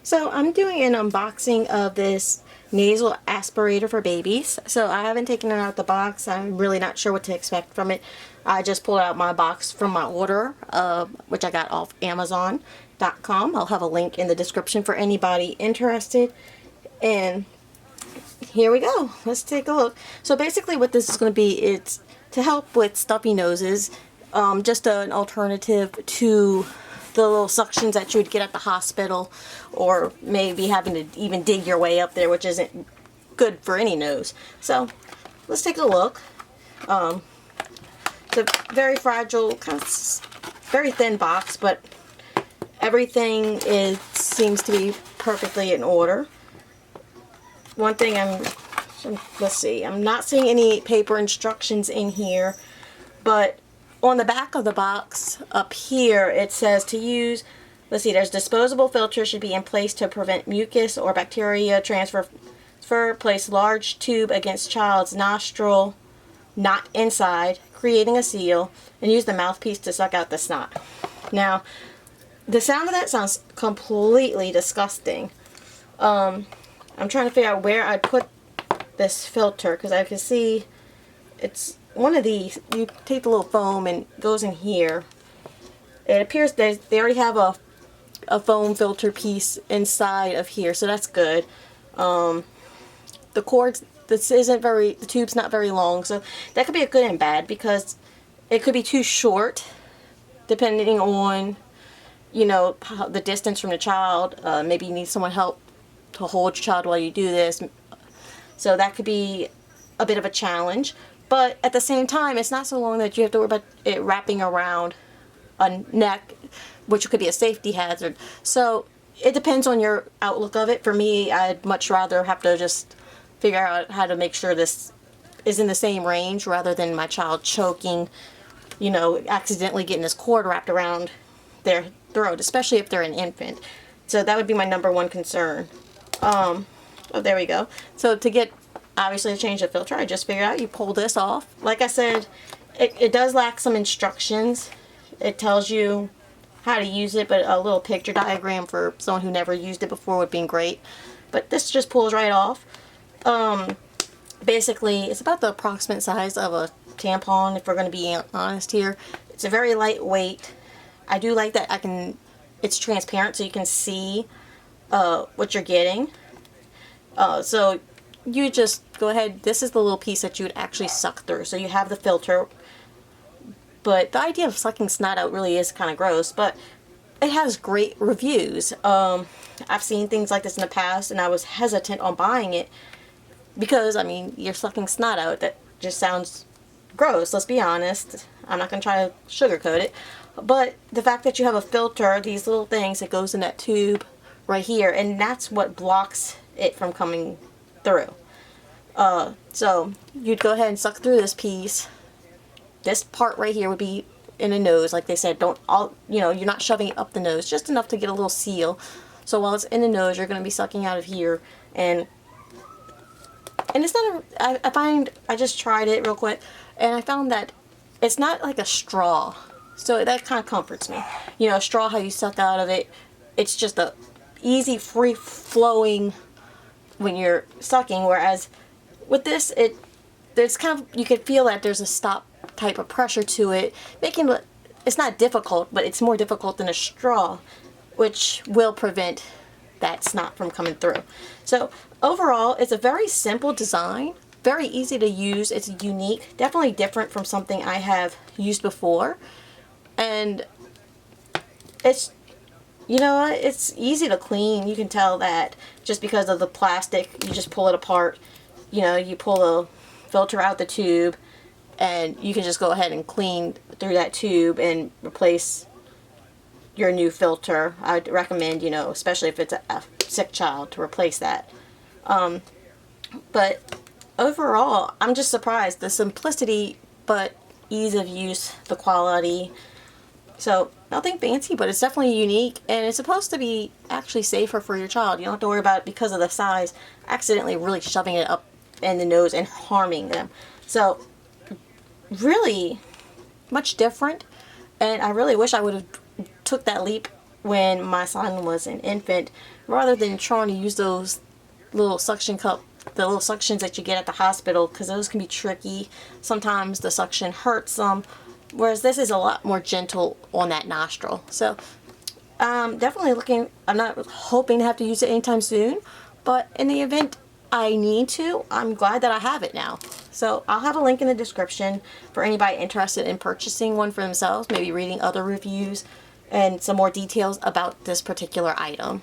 So I'm doing an unboxing of this nasal aspirator for babies. So I haven't taken it out of the box. I'm really not sure what to expect from it. I just pulled out my box from my order, which I got off Amazon.com. I'll have a link in the description for anybody interested. And here we go. Let's take a look. So basically what this is going to be, it's to help with stuffy noses. Just an alternative to the little suctions that you would get at the hospital, or maybe having to even dig your way up there, which isn't good for any nose. So let's take a look. It's a very fragile, kind of very thin box, but everything seems to be perfectly in order. One thing let's see, I'm not seeing any paper instructions in here, but on the back of the box up here it says to use, let's see, there's disposable filter should be in place to prevent mucus or bacteria transfer. Place large tube against child's nostril, not inside, creating a seal, and use the mouthpiece to suck out the snot. Now, the sound of that sounds completely disgusting. I'm trying to figure out where I'd put this filter, because I can see it's one of these. You take the little foam and it goes in here. It appears they already have a foam filter piece inside of here, so that's good. The cords, the tube's not very long, so that could be a good and bad, because it could be too short depending on, you know, the distance from the child. Maybe you need someone help to hold your child while you do this, so that could be a bit of a challenge. But at the same time, it's not so long that you have to worry about it wrapping around a neck, which could be a safety hazard. So it depends on your outlook of it. For me, I'd much rather have to just figure out how to make sure this is in the same range, rather than my child choking, you know, accidentally getting this cord wrapped around their throat, especially if they're an infant. So that would be my number one concern. Oh, there we go. So to get, obviously, to change the filter, I just figured out you pull this off. Like I said, it does lack some instructions. It tells you how to use it, but a little picture diagram for someone who never used it before would be great. But this just pulls right off. Basically, it's about the approximate size of a tampon, if we're going to be honest here. It's a very lightweight. I do like that it's transparent, so you can see what you're getting. So you just go ahead, this is the little piece that you would actually suck through. So you have the filter, but the idea of sucking snot out really is kind of gross, but it has great reviews. I've seen things like this in the past, and I was hesitant on buying it because, I mean, you're sucking snot out. That just sounds gross, let's be honest. I'm not going to try to sugarcoat it, but the fact that you have a filter, these little things that goes in that tube right here, and that's what blocks it from coming through. So you'd go ahead and suck through this piece. This part right here would be in the nose, like they said. You're not shoving it up the nose, just enough to get a little seal. So while it's in the nose, you're going to be sucking out of here, and it's not I just tried it real quick, and I found that it's not like a straw, so that kind of comforts me. You know, a straw, how you suck out of it, it's just a easy, free flowing when you're sucking, whereas with this, there's kind of, you could feel that there's a stop type of pressure to it, making it's not difficult, but it's more difficult than a straw, which will prevent that snot from coming through. So overall, it's a very simple design, very easy to use. It's unique, definitely different from something I have used before, and it's, you know, it's easy to clean. You can tell that just because of the plastic. You just pull it apart. You know, you pull the filter out the tube, and you can just go ahead and clean through that tube and replace your new filter. I'd recommend, you know, especially if it's a sick child, to replace that. But overall, I'm just surprised. The simplicity, but ease of use, the quality. So nothing fancy, but it's definitely unique, and it's supposed to be actually safer for your child. You don't have to worry about, because of the size, accidentally really shoving it up in the nose and harming them. So really much different, and I really wish I would have took that leap when my son was an infant, rather than trying to use those little suction cup, the little suctions that you get at the hospital, because those can be tricky. Sometimes the suction hurts them, whereas this is a lot more gentle on that nostril. So definitely looking, I'm not hoping to have to use it anytime soon, but in the event I need to, I'm glad that I have it now. So I'll have a link in the description for anybody interested in purchasing one for themselves, maybe reading other reviews and some more details about this particular item.